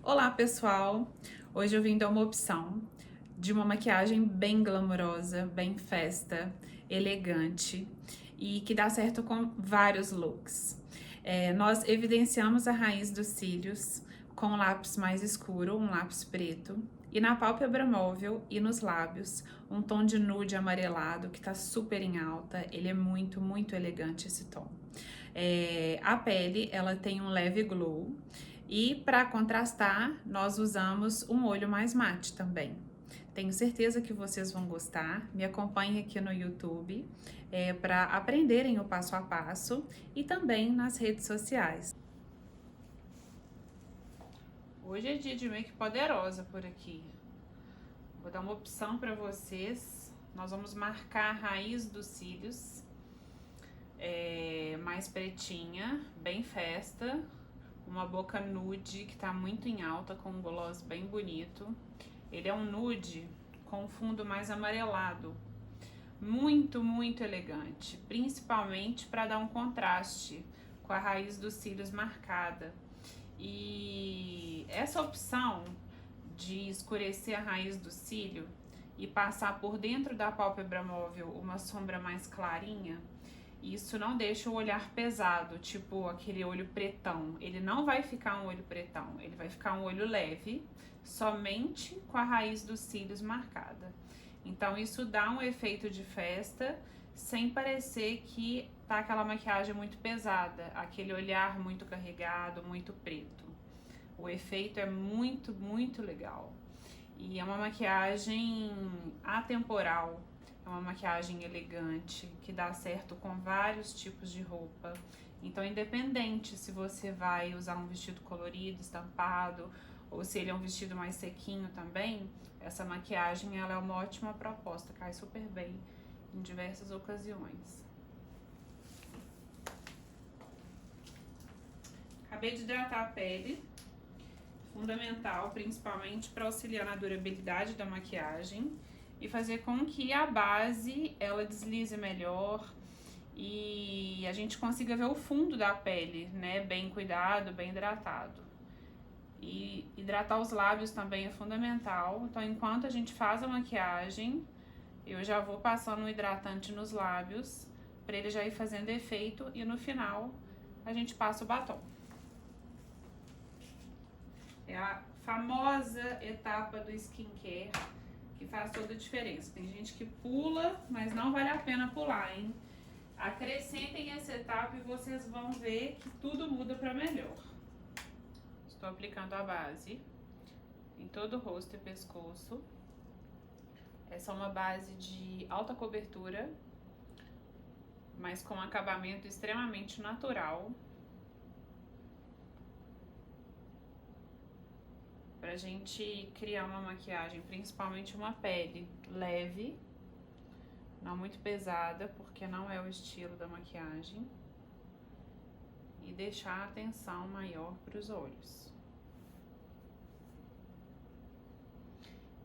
Olá, pessoal! Hoje eu vim dar uma opção de uma maquiagem bem glamourosa, bem festa, elegante e que dá certo com vários looks. Nós evidenciamos a raiz dos cílios com um lápis mais escuro, um lápis preto, e na pálpebra móvel e nos lábios, um tom de nude amarelado que tá super em alta. Ele é muito, muito elegante esse tom. A pele, ela tem um leve glow. E para contrastar, nós usamos um olho mais mate também. Tenho certeza que vocês vão gostar. Me acompanhem aqui no YouTube para aprenderem o passo a passo e também nas redes sociais. Hoje é dia de make poderosa por aqui. Vou dar uma opção para vocês. Nós vamos marcar a raiz dos cílios mais pretinha, bem festa. Uma boca nude que tá muito em alta, com um gloss bem bonito. Ele é um nude com fundo mais amarelado. Muito, muito elegante. Principalmente para dar um contraste com a raiz dos cílios marcada. E essa opção de escurecer a raiz do cílio e passar por dentro da pálpebra móvel uma sombra mais clarinha, isso não deixa o olhar pesado, tipo aquele olho pretão. Ele não vai ficar um olho pretão, ele vai ficar um olho leve, somente com a raiz dos cílios marcada. Então isso dá um efeito de festa, sem parecer que tá aquela maquiagem muito pesada, aquele olhar muito carregado, muito preto. O efeito é muito, muito legal. E é uma maquiagem atemporal. É uma maquiagem elegante, que dá certo com vários tipos de roupa. Então, independente se você vai usar um vestido colorido, estampado, ou se ele é um vestido mais sequinho também, essa maquiagem ela é uma ótima proposta, cai super bem em diversas ocasiões. Acabei de hidratar a pele, fundamental, principalmente para auxiliar na durabilidade da maquiagem e fazer com que a base ela deslize melhor e a gente consiga ver o fundo da pele, né, bem cuidado, bem hidratado. E hidratar os lábios também é fundamental. Então, enquanto a gente faz a maquiagem, eu já vou passando um hidratante nos lábios para ele já ir fazendo efeito e no final a gente passa o batom. É a famosa etapa do skincare que faz toda a diferença. Tem gente que pula, mas não vale a pena pular, hein? Acrescentem essa etapa e vocês vão ver que tudo muda para melhor. Estou aplicando a base em todo o rosto e pescoço. Essa é uma base de alta cobertura, mas com acabamento extremamente natural. Pra gente criar uma maquiagem, principalmente uma pele leve, não muito pesada, porque não é o estilo da maquiagem, e deixar a atenção maior para os olhos.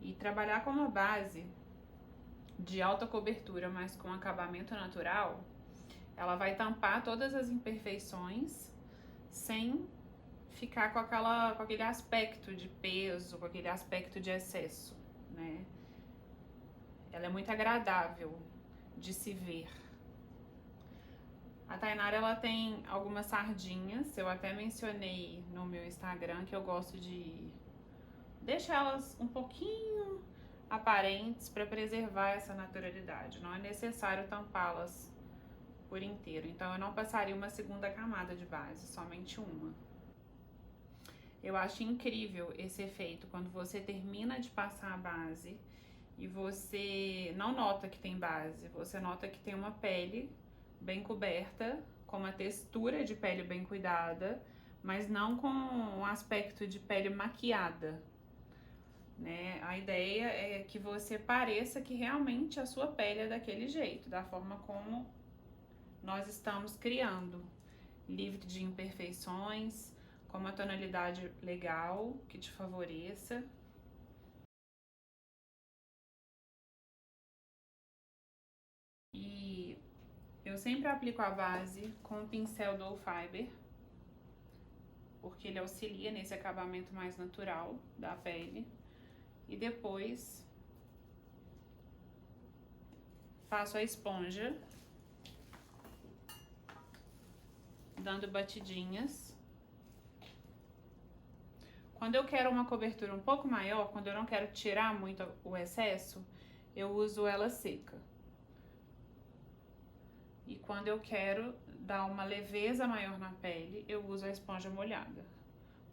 E trabalhar com uma base de alta cobertura, mas com acabamento natural, ela vai tampar todas as imperfeições sem ficar com aquele aspecto de peso, com aquele aspecto de excesso, né? Ela é muito agradável de se ver. A Tainara, ela tem algumas sardinhas, eu até mencionei no meu Instagram que eu gosto de deixar elas um pouquinho aparentes para preservar essa naturalidade. Não é necessário tampá-las por inteiro, então eu não passaria uma segunda camada de base, somente uma. Eu acho incrível esse efeito quando você termina de passar a base e você não nota que tem base, você nota que tem uma pele bem coberta, com uma textura de pele bem cuidada, mas não com um aspecto de pele maquiada, né? A ideia é que você pareça que realmente a sua pele é daquele jeito, da forma como nós estamos criando, livre de imperfeições, com uma tonalidade legal, que te favoreça. E eu sempre aplico a base com o pincel Doll Fiber. porque ele auxilia nesse acabamento mais natural da pele. E depois passo a esponja, dando batidinhas. Quando eu quero uma cobertura um pouco maior, quando eu não quero tirar muito o excesso, eu uso ela seca. E quando eu quero dar uma leveza maior na pele, eu uso a esponja molhada.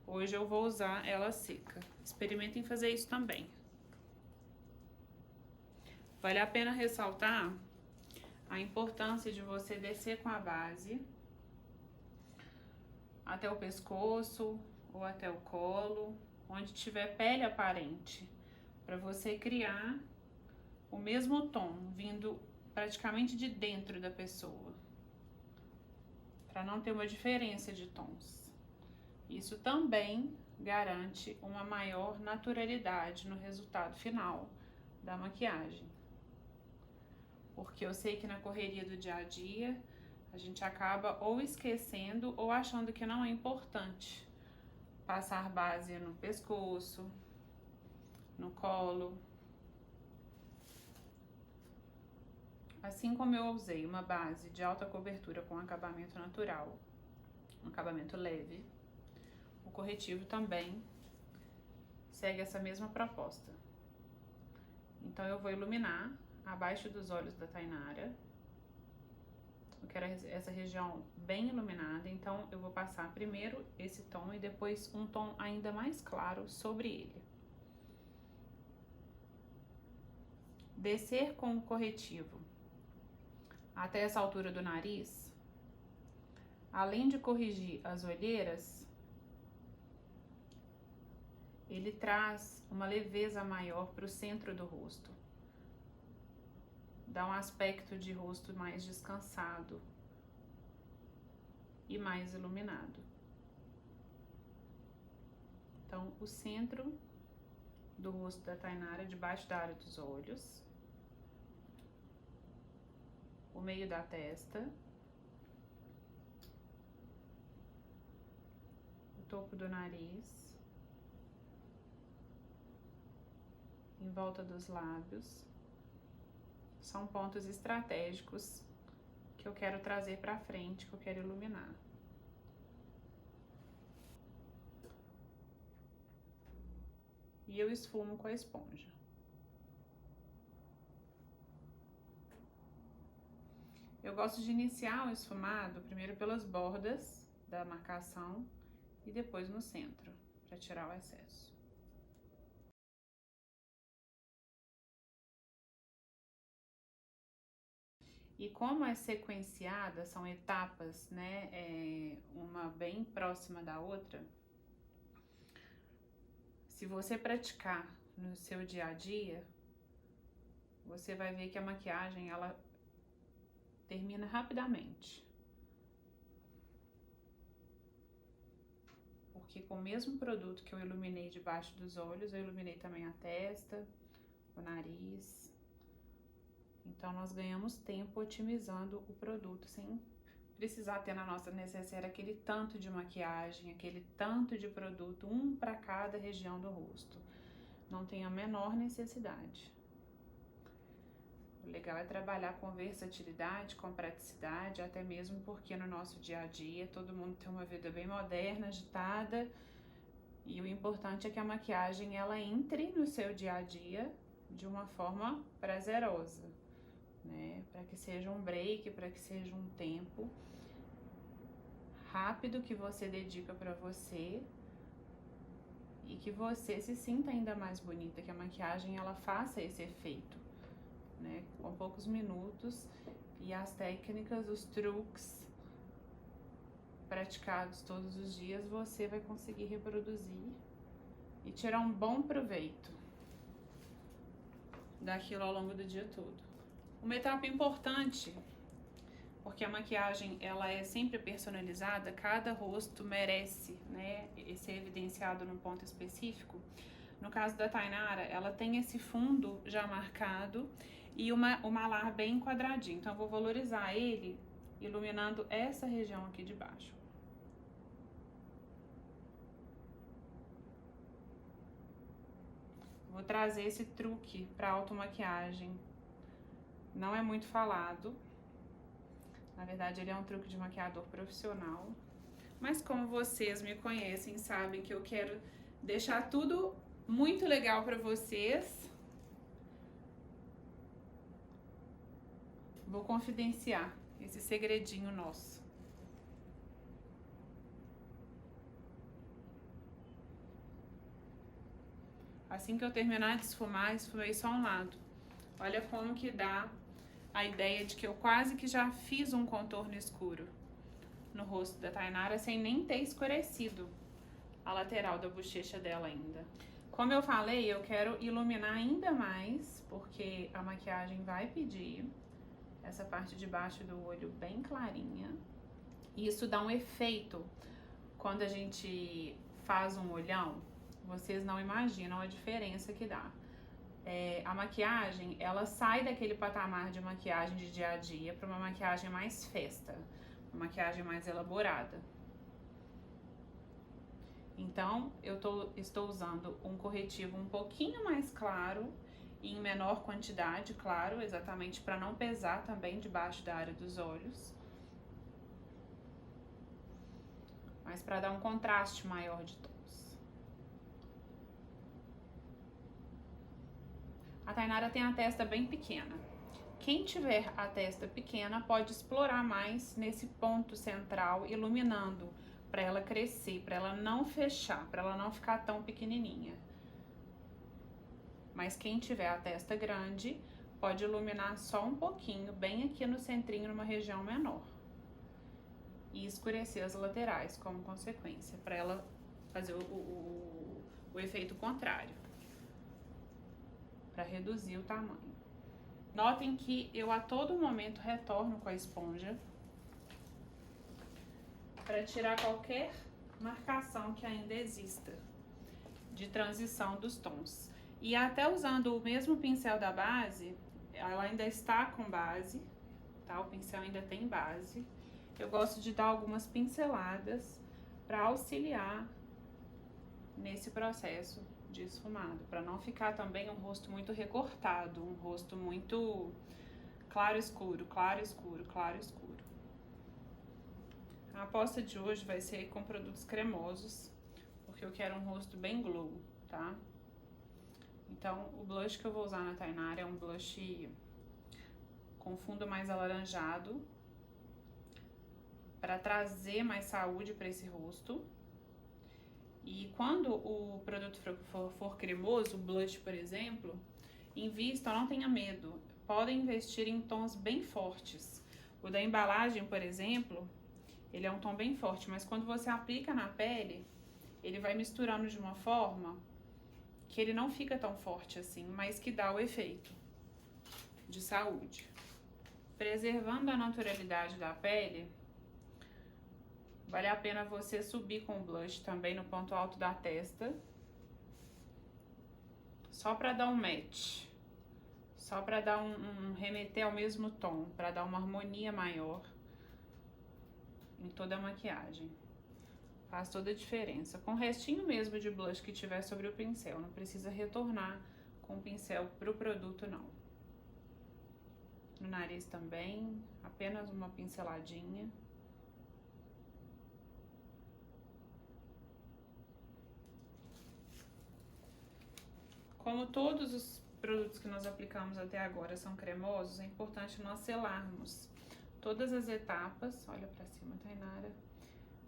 Hoje eu vou usar ela seca. Experimentem fazer isso também. Vale a pena ressaltar a importância de você descer com a base até o pescoço ou até o colo, onde tiver pele aparente, para você criar o mesmo tom, vindo praticamente de dentro da pessoa, para não ter uma diferença de tons. Isso também garante uma maior naturalidade no resultado final da maquiagem. Porque eu sei que na correria do dia a dia, a gente acaba ou esquecendo ou achando que não é importante passar base no pescoço, no colo. Assim como eu usei uma base de alta cobertura com acabamento natural, um acabamento leve, o corretivo também segue essa mesma proposta. Então eu vou iluminar abaixo dos olhos da Tainara. Eu quero essa região bem iluminada, então eu vou passar primeiro esse tom e depois um tom ainda mais claro sobre ele. Descer com o corretivo até essa altura do nariz, além de corrigir as olheiras, ele traz uma leveza maior para o centro do rosto. Dá um aspecto de rosto mais descansado e mais iluminado. Então, o centro do rosto da Tainara, debaixo da área dos olhos, o meio da testa, o topo do nariz, em volta dos lábios. São pontos estratégicos que eu quero trazer para frente, que eu quero iluminar. E eu esfumo com a esponja. Eu gosto de iniciar o esfumado primeiro pelas bordas da marcação e depois no centro, para tirar o excesso. E como é sequenciada, são etapas, né, uma bem próxima da outra, se você praticar no seu dia a dia, você vai ver que a maquiagem, ela termina rapidamente. Porque com o mesmo produto que eu iluminei debaixo dos olhos, eu iluminei também a testa, o nariz. Então, nós ganhamos tempo otimizando o produto, sem precisar ter na nossa necessaire aquele tanto de maquiagem, aquele tanto de produto, um para cada região do rosto. Não tem a menor necessidade. O legal é trabalhar com versatilidade, com praticidade, até mesmo porque no nosso dia a dia todo mundo tem uma vida bem moderna, agitada, e o importante é que a maquiagem ela entre no seu dia a dia de uma forma prazerosa, né? Para que seja um break, para que seja um tempo rápido que você dedica para você e que você se sinta ainda mais bonita, que a maquiagem ela faça esse efeito, né? Com poucos minutos, e as técnicas, os truques praticados todos os dias, você vai conseguir reproduzir e tirar um bom proveito daquilo ao longo do dia todo. Uma etapa importante, porque a maquiagem ela é sempre personalizada, cada rosto merece, né, ser evidenciado num ponto específico. No caso da Tainara, ela tem esse fundo já marcado e o malar bem quadradinho. Então, eu vou valorizar ele iluminando essa região aqui de baixo. Vou trazer esse truque para automaquiagem. Não é muito falado. Na verdade, ele é um truque de maquiador profissional. Mas como vocês me conhecem, sabem que eu quero deixar tudo muito legal para vocês. Vou confidenciar esse segredinho nosso. Assim que eu terminar de esfumar, esfumei só um lado. Olha como que dá a ideia de que eu quase que já fiz um contorno escuro no rosto da Tainara sem nem ter escurecido a lateral da bochecha dela ainda. Como eu falei, eu quero iluminar ainda mais, porque a maquiagem vai pedir essa parte de baixo do olho bem clarinha. E isso dá um efeito quando a gente faz um olhão. Vocês não imaginam a diferença que dá. A maquiagem, ela sai daquele patamar de maquiagem de dia a dia para uma maquiagem mais festa, uma maquiagem mais elaborada. Então, eu estou usando um corretivo um pouquinho mais claro e em menor quantidade, claro, exatamente para não pesar também debaixo da área dos olhos. Mas para dar um contraste maior de tons. A Tainara tem a testa bem pequena. Quem tiver a testa pequena pode explorar mais nesse ponto central, iluminando, para ela crescer, para ela não fechar, para ela não ficar tão pequenininha. Mas quem tiver a testa grande pode iluminar só um pouquinho, bem aqui no centrinho, numa região menor. E escurecer as laterais como consequência, para ela fazer o efeito contrário, para reduzir o tamanho. Notem que eu a todo momento retorno com a esponja para tirar qualquer marcação que ainda exista de transição dos tons. E até usando o mesmo pincel da base, ela ainda está com base, tá? O pincel ainda tem base. Eu gosto de dar algumas pinceladas para auxiliar nesse processo de esfumado, para não ficar também um rosto muito recortado, um rosto muito claro escuro, claro escuro, claro escuro. A aposta de hoje vai ser com produtos cremosos, porque eu quero um rosto bem glow, tá? Então, o blush que eu vou usar na Tainara é um blush com fundo mais alaranjado, para trazer mais saúde para esse rosto. E quando o produto for cremoso, o blush, por exemplo, invista, não tenha medo. Podem investir em tons bem fortes. O da embalagem, por exemplo, ele é um tom bem forte, mas quando você aplica na pele, ele vai misturando de uma forma que ele não fica tão forte assim, mas que dá o efeito de saúde. Preservando a naturalidade da pele, vale a pena você subir com o blush também no ponto alto da testa, só para dar um match, só para dar um remeter ao mesmo tom, para dar uma harmonia maior em toda a maquiagem. Faz toda a diferença. Com o restinho mesmo de blush que tiver sobre o pincel, não precisa retornar com o pincel pro produto, não. No nariz também, apenas uma pinceladinha. Como todos os produtos que nós aplicamos até agora são cremosos, é importante nós selarmos todas as etapas, olha pra cima, Tainara,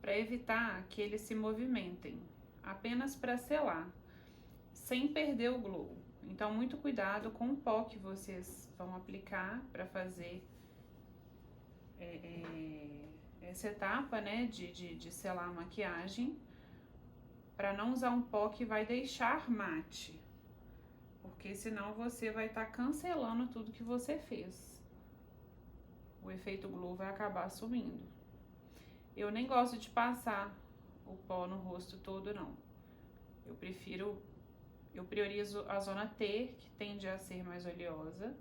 para evitar que eles se movimentem, apenas para selar, sem perder o glow. Então, muito cuidado com o pó que vocês vão aplicar para fazer essa etapa, né, de selar a maquiagem, para não usar um pó que vai deixar mate, porque senão você vai estar cancelando tudo que você fez. O efeito glow vai acabar sumindo. Eu nem gosto de passar o pó no rosto todo, não. Eu priorizo a zona T, que tende a ser mais oleosa,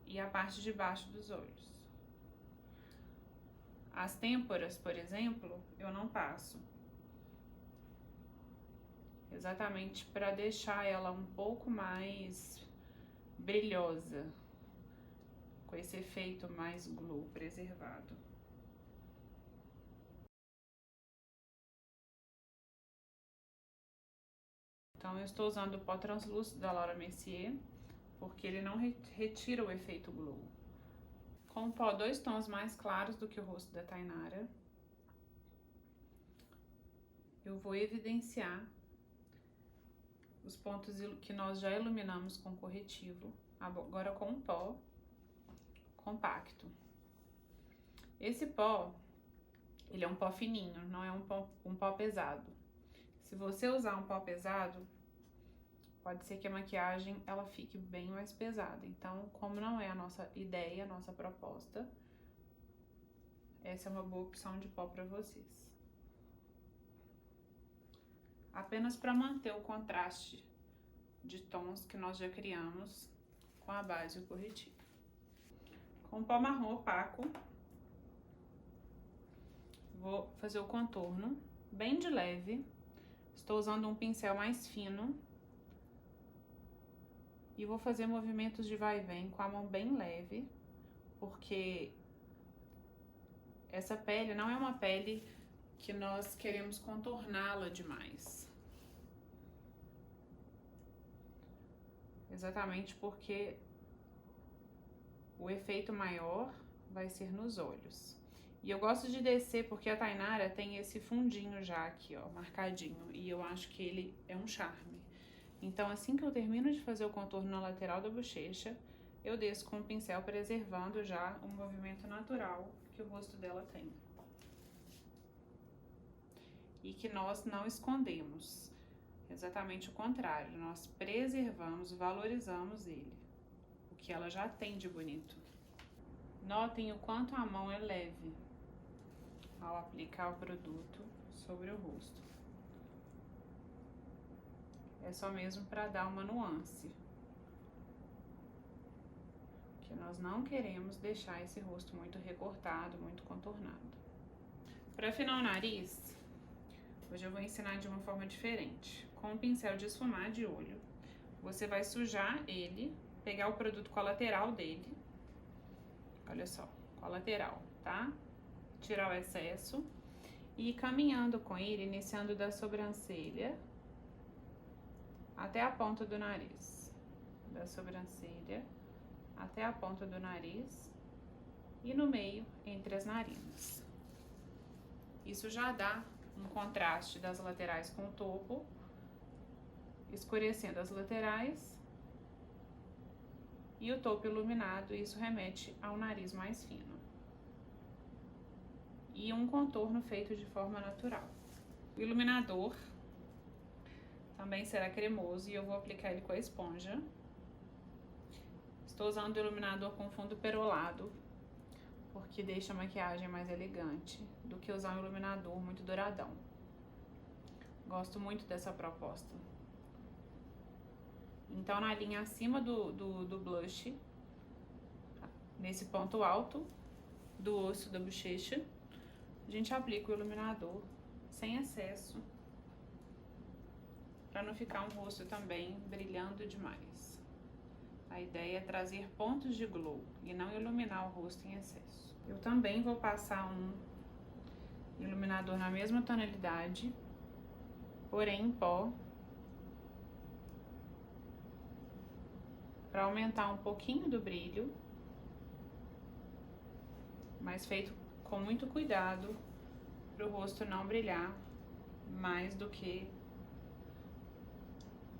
e a parte de baixo dos olhos. As têmporas, por exemplo, eu não passo. exatamente para deixar ela um pouco mais brilhosa, com esse efeito mais glow preservado. Então eu estou usando o pó translúcido da Laura Mercier, porque ele não retira o efeito glow. Com o pó 2 tons mais claros do que o rosto da Tainara, eu vou evidenciar os pontos que nós já iluminamos com corretivo, agora com um pó compacto. Esse pó, ele é um pó fininho, não é um pó pesado. Se você usar um pó pesado, pode ser que a maquiagem ela fique bem mais pesada. Então, como não é a nossa ideia, a nossa proposta, essa é uma boa opção de pó para vocês. Apenas para manter o contraste de tons que nós já criamos com a base e o corretivo. Com pó marrom opaco, vou fazer o contorno bem de leve. Estou usando um pincel mais fino e vou fazer movimentos de vai e vem com a mão bem leve, porque essa pele não é uma pele que nós queremos contorná-la demais. Exatamente porque o efeito maior vai ser nos olhos. E eu gosto de descer porque a Tainara tem esse fundinho já aqui, ó, marcadinho. E eu acho que ele é um charme. Então, assim que eu termino de fazer o contorno na lateral da bochecha, eu desço com o pincel preservando já o movimento natural que o rosto dela tem. E que nós não escondemos. Exatamente o contrário, nós preservamos, valorizamos ele. O que ela já tem de bonito. Notem o quanto a mão é leve ao aplicar o produto sobre o rosto. É só mesmo para dar uma nuance. Que nós não queremos deixar esse rosto muito recortado, muito contornado. Para afinar o nariz, hoje eu vou ensinar de uma forma diferente. Com um pincel de esfumar de olho, você vai sujar ele, pegar o produto com a lateral dele. Olha só, com a lateral, tá? Tirar o excesso e ir caminhando com ele, iniciando da sobrancelha até a ponta do nariz. Da sobrancelha até a ponta do nariz e no meio, entre as narinas. Isso já dá um contraste das laterais com o topo, escurecendo as laterais e o topo iluminado, isso remete ao nariz mais fino. E um contorno feito de forma natural. O iluminador também será cremoso e eu vou aplicar ele com a esponja. Estou usando o iluminador com fundo perolado, porque deixa a maquiagem mais elegante do que usar um iluminador muito douradão. Gosto muito dessa proposta. Então, na linha acima do blush, nesse ponto alto do osso da bochecha, a gente aplica o iluminador sem excesso, para não ficar um rosto também brilhando demais. A ideia é trazer pontos de glow e não iluminar o rosto em excesso. Eu também vou passar um iluminador na mesma tonalidade, porém em pó, para aumentar um pouquinho do brilho, mas feito com muito cuidado para o rosto não brilhar mais do que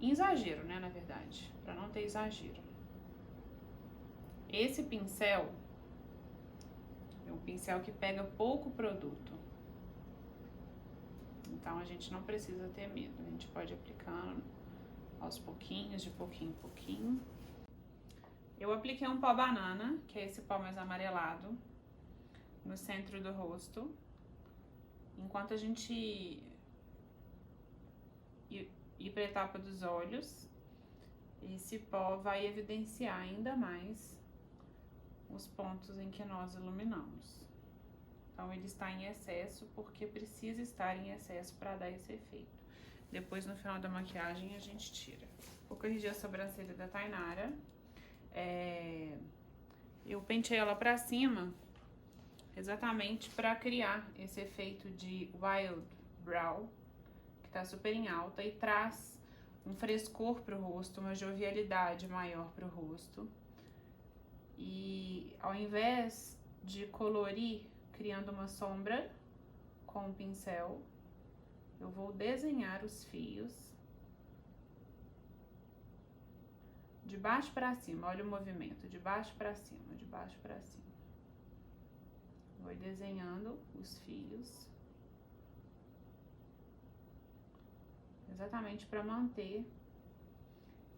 em exagero, né, na verdade, para não ter exagero. Esse pincel é um pincel que pega pouco produto, então a gente não precisa ter medo, a gente pode ir aplicando aos pouquinhos, de pouquinho em pouquinho. Eu apliquei um pó banana, que é esse pó mais amarelado, no centro do rosto, enquanto a gente ir para a etapa dos olhos, esse pó vai evidenciar ainda mais os pontos em que nós iluminamos. Então, ele está em excesso porque precisa estar em excesso para dar esse efeito. Depois, no final da maquiagem, a gente tira. Vou corrigir a sobrancelha da Tainara. Eu pentei ela pra cima, exatamente pra criar esse efeito de wild brow, que tá super em alta, e traz um frescor pro rosto, uma jovialidade maior pro rosto. E ao invés de colorir criando uma sombra com o pincel, eu vou desenhar os fios de baixo pra cima. Olha o movimento, de baixo pra cima, de baixo pra cima. Vou desenhando os fios, exatamente para manter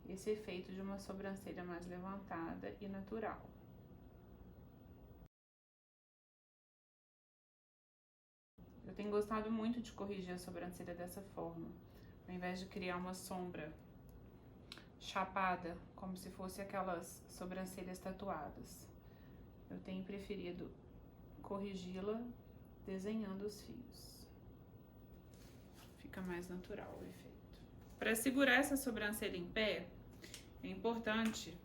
esse efeito de uma sobrancelha mais levantada e natural. Eu tenho gostado muito de corrigir a sobrancelha dessa forma, ao invés de criar uma sombra chapada, como se fosse aquelas sobrancelhas tatuadas. Eu tenho preferido corrigi-la desenhando os fios. Fica mais natural o efeito. Para segurar essa sobrancelha em pé, é importante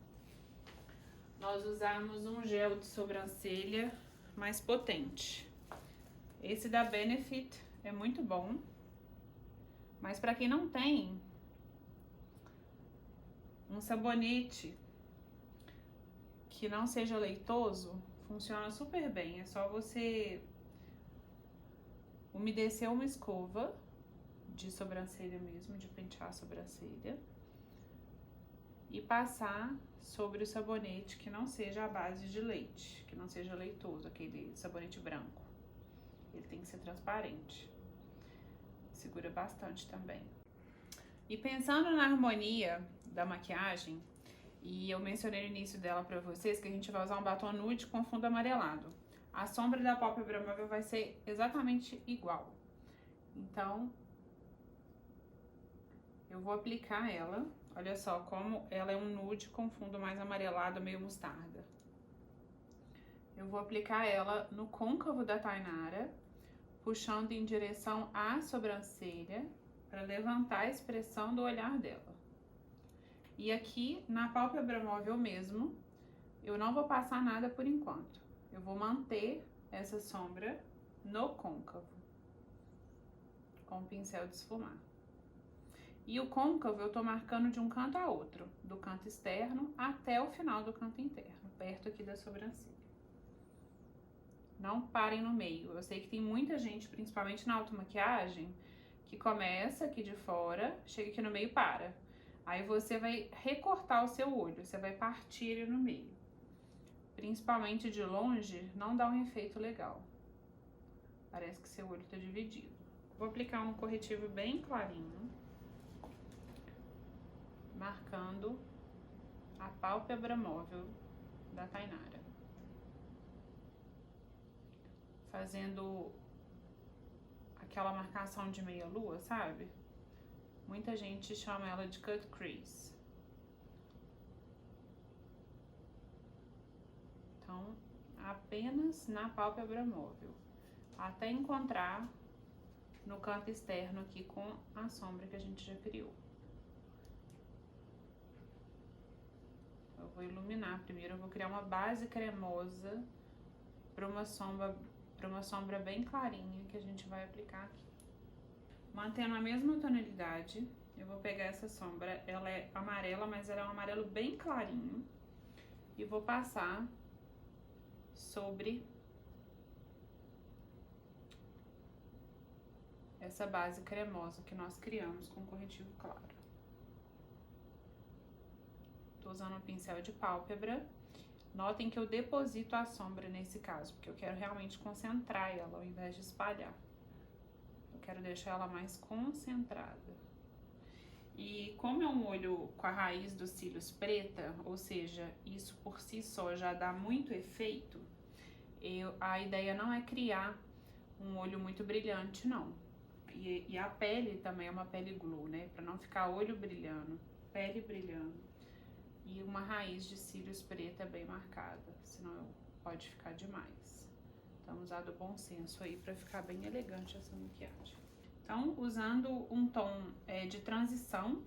nós usarmos um gel de sobrancelha mais potente. Esse da Benefit é muito bom, mas para quem não tem um sabonete que não seja leitoso, funciona super bem. É só você umedecer uma escova de sobrancelha mesmo, de pentear a sobrancelha, e passar sobre o sabonete que não seja a base de leite, que não seja leitoso, aquele sabonete branco. Ele tem que ser transparente. Segura bastante também. E pensando na harmonia da maquiagem, e eu mencionei no início dela pra vocês que a gente vai usar um batom nude com fundo amarelado. A sombra da pálpebra móvel vai ser exatamente igual. Então, eu vou aplicar ela. Olha só como ela é um nude com fundo mais amarelado, meio mostarda. Eu vou aplicar ela no côncavo da Tainara, puxando em direção à sobrancelha, para levantar a expressão do olhar dela. E aqui, na pálpebra móvel mesmo, eu não vou passar nada por enquanto. Eu vou manter essa sombra no côncavo, com o pincel de esfumar. E o côncavo eu tô marcando de um canto a outro, do canto externo até o final do canto interno, perto aqui da sobrancelha. Não parem no meio. Eu sei que tem muita gente, principalmente na automaquiagem, que começa aqui de fora, chega aqui no meio e para. Aí você vai recortar o seu olho, você vai partir ele no meio. Principalmente de longe, não dá um efeito legal. Parece que seu olho tá dividido. Vou aplicar um corretivo bem clarinho, marcando a pálpebra móvel da Tainara. Fazendo aquela marcação de meia-lua, sabe? Muita gente chama ela de cut crease. Então, apenas na pálpebra móvel, até encontrar no canto externo aqui com a sombra que a gente já criou. Eu vou iluminar primeiro, eu vou criar uma base cremosa para uma sombra bem clarinha que a gente vai aplicar aqui. Mantendo a mesma tonalidade, eu vou pegar essa sombra, ela é amarela, mas ela é um amarelo bem clarinho, e vou passar sobre essa base cremosa que nós criamos com corretivo claro. Tô usando um pincel de pálpebra. Notem que eu deposito a sombra nesse caso, porque eu quero realmente concentrar ela ao invés de espalhar. Eu quero deixar ela mais concentrada. E como é um olho com a raiz dos cílios preta, ou seja, isso por si só já dá muito efeito, a ideia não é criar um olho muito brilhante, não. E a pele também é uma pele glue, né? Pra não ficar olho brilhando, pele brilhando. E uma raiz de cílios preta bem marcada, senão pode ficar demais. Então, usar do bom senso aí pra ficar bem elegante essa maquiagem. Então, usando um tom de transição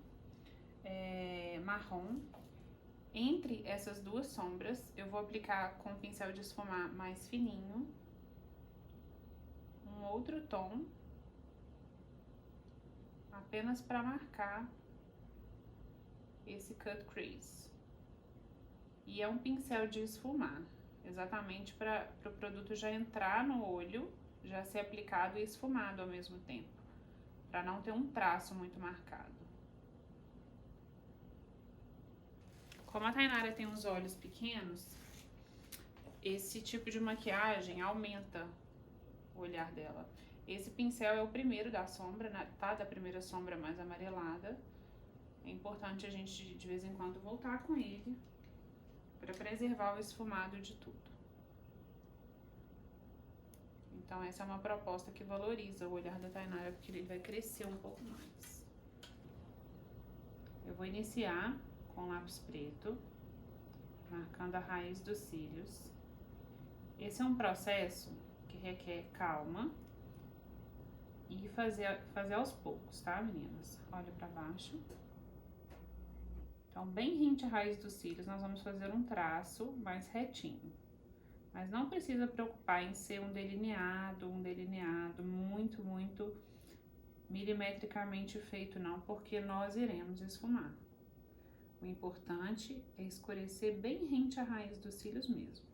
marrom, entre essas duas sombras, eu vou aplicar com o pincel de esfumar mais fininho um outro tom, apenas para marcar esse cut crease. E é um pincel de esfumar, exatamente para o produto já entrar no olho, já ser aplicado e esfumado ao mesmo tempo, para não ter um traço muito marcado. Como a Tainara tem os olhos pequenos, esse tipo de maquiagem aumenta o olhar dela. Esse pincel é o primeiro da sombra, tá? Da primeira sombra mais amarelada. É importante a gente, de vez em quando, voltar com ele para preservar o esfumado de tudo. Então, essa é uma proposta que valoriza o olhar da Tainara, porque ele vai crescer um pouco mais. Eu vou iniciar com lápis preto, marcando a raiz dos cílios. Esse é um processo que requer calma e fazer aos poucos, tá, meninas? Olha pra baixo. Então, bem rente a raiz dos cílios, nós vamos fazer um traço mais retinho. Mas não precisa preocupar em ser um delineado muito, muito milimetricamente feito, não, porque nós iremos esfumar. O importante é escurecer bem rente à raiz dos cílios mesmo.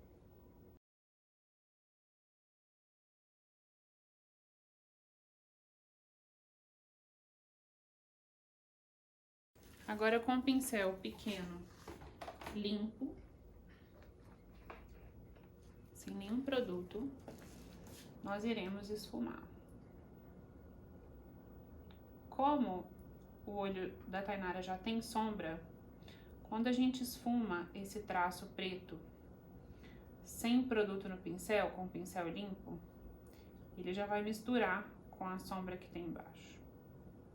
Agora, com o pincel pequeno, limpo, sem nenhum produto, nós iremos esfumar. Como o olho da Tainara já tem sombra, quando a gente esfuma esse traço preto sem produto no pincel, com o pincel limpo, ele já vai misturar com a sombra que tem embaixo.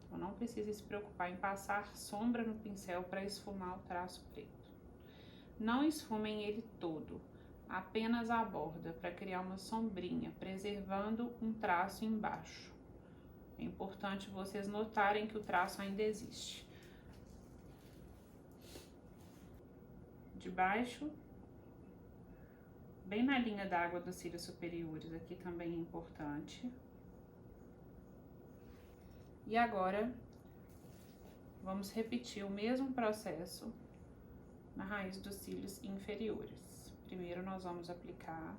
Então, não precisa se preocupar em passar sombra no pincel para esfumar o traço preto. Não esfumem ele todo, apenas a borda, para criar uma sombrinha, preservando um traço embaixo. É importante vocês notarem que o traço ainda existe. De baixo, bem na linha d'água dos cílios superiores, aqui também é importante. E agora, vamos repetir o mesmo processo na raiz dos cílios inferiores. Primeiro, nós vamos aplicar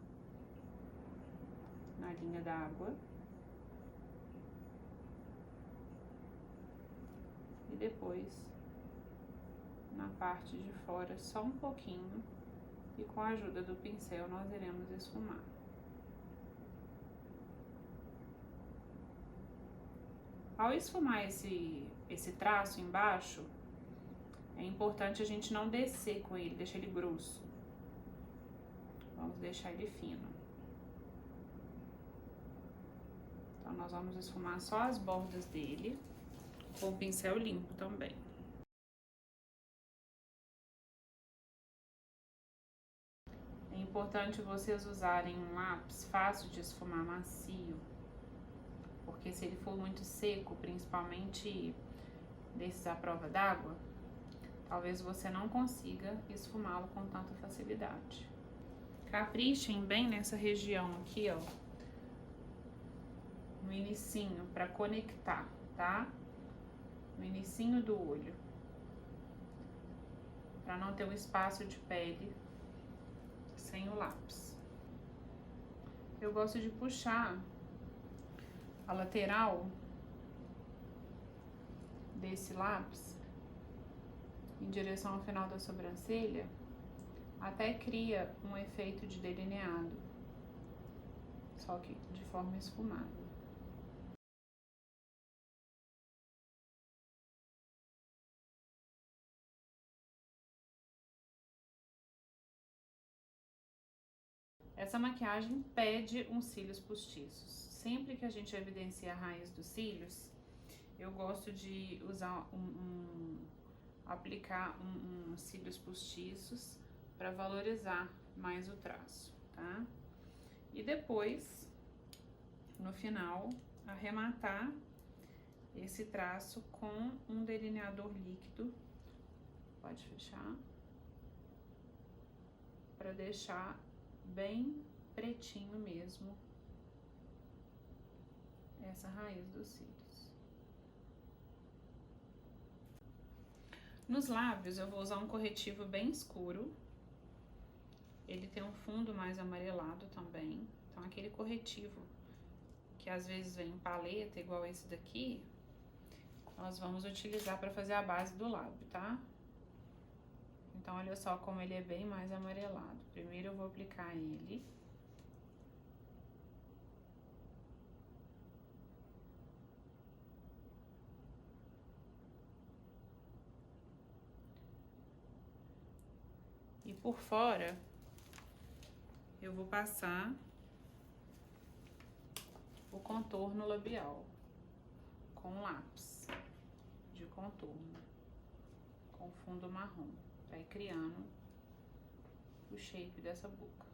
na linha d'água. E depois, na parte de fora, só um pouquinho. E com a ajuda do pincel, nós iremos esfumar. Ao esfumar esse traço embaixo, é importante a gente não descer com ele, deixar ele grosso. Vamos deixar ele fino. Então, nós vamos esfumar só as bordas dele, com o pincel limpo também. É importante vocês usarem um lápis fácil de esfumar, macio. Porque se ele for muito seco, principalmente desses à prova d'água, talvez você não consiga esfumá-lo com tanta facilidade. Caprichem bem nessa região aqui, ó, no inicinho, para conectar, tá? No inicinho do olho, para não ter um espaço de pele sem o lápis. Eu gosto de puxar a lateral desse lápis em direção ao final da sobrancelha, até cria um efeito de delineado, só que de forma esfumada. Essa maquiagem pede uns cílios postiços. Sempre que a gente evidencia a raiz dos cílios, eu gosto de usar aplicar uns cílios postiços para valorizar mais o traço, tá? E depois, no final, arrematar esse traço com um delineador líquido. Pode fechar. Para deixar bem pretinho mesmo essa raiz dos cílios. Nos lábios eu vou usar um corretivo bem escuro. Ele tem um fundo mais amarelado também. Então aquele corretivo que às vezes vem em paleta, igual esse daqui, nós vamos utilizar para fazer a base do lábio, tá? Então olha só como ele é bem mais amarelado. Primeiro eu vou aplicar ele. E por fora, eu vou passar o contorno labial com lápis de contorno, com fundo marrom, pra ir criando o shape dessa boca.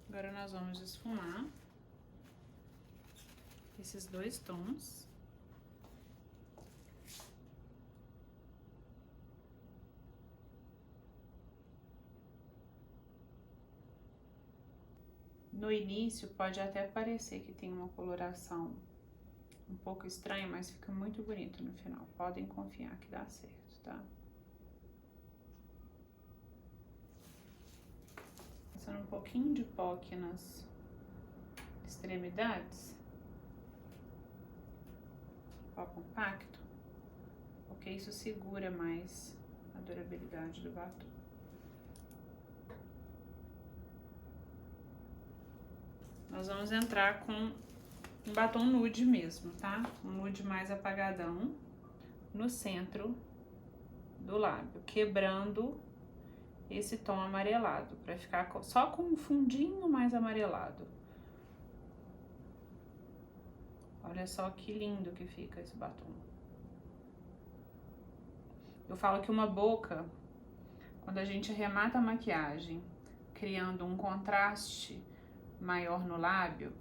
Agora nós vamos esfumar esses dois tons. No início pode até parecer que tem uma coloração um pouco estranha, mas fica muito bonito no final. Podem confiar que dá certo, tá? Passando um pouquinho de pó aqui nas extremidades. Pó compacto, porque isso segura mais a durabilidade do batom. Nós vamos entrar com um batom nude mesmo, tá? Um nude mais apagadão no centro do lábio, quebrando esse tom amarelado, pra ficar só com um fundinho mais amarelado. Olha só que lindo que fica esse batom. Eu falo que uma boca, quando a gente arremata a maquiagem, criando um contraste maior no lábio,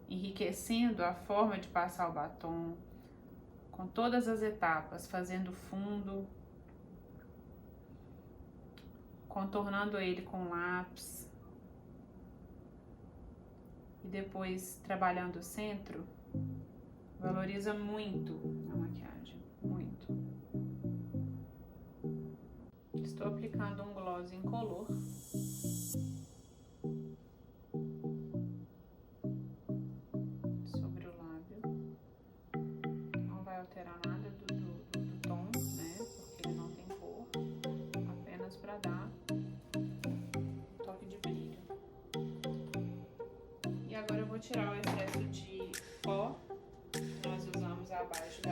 enriquecendo a forma de passar o batom, com todas as etapas, fazendo fundo, contornando ele com lápis, e depois trabalhando o centro, valoriza muito a maquiagem, muito. Estou aplicando um gloss incolor. Sobre o lábio. Não vai alterar nada do tom, né? Porque ele não tem cor. Apenas para dar um toque de brilho. E agora eu vou tirar o excesso de pó que nós usamos abaixo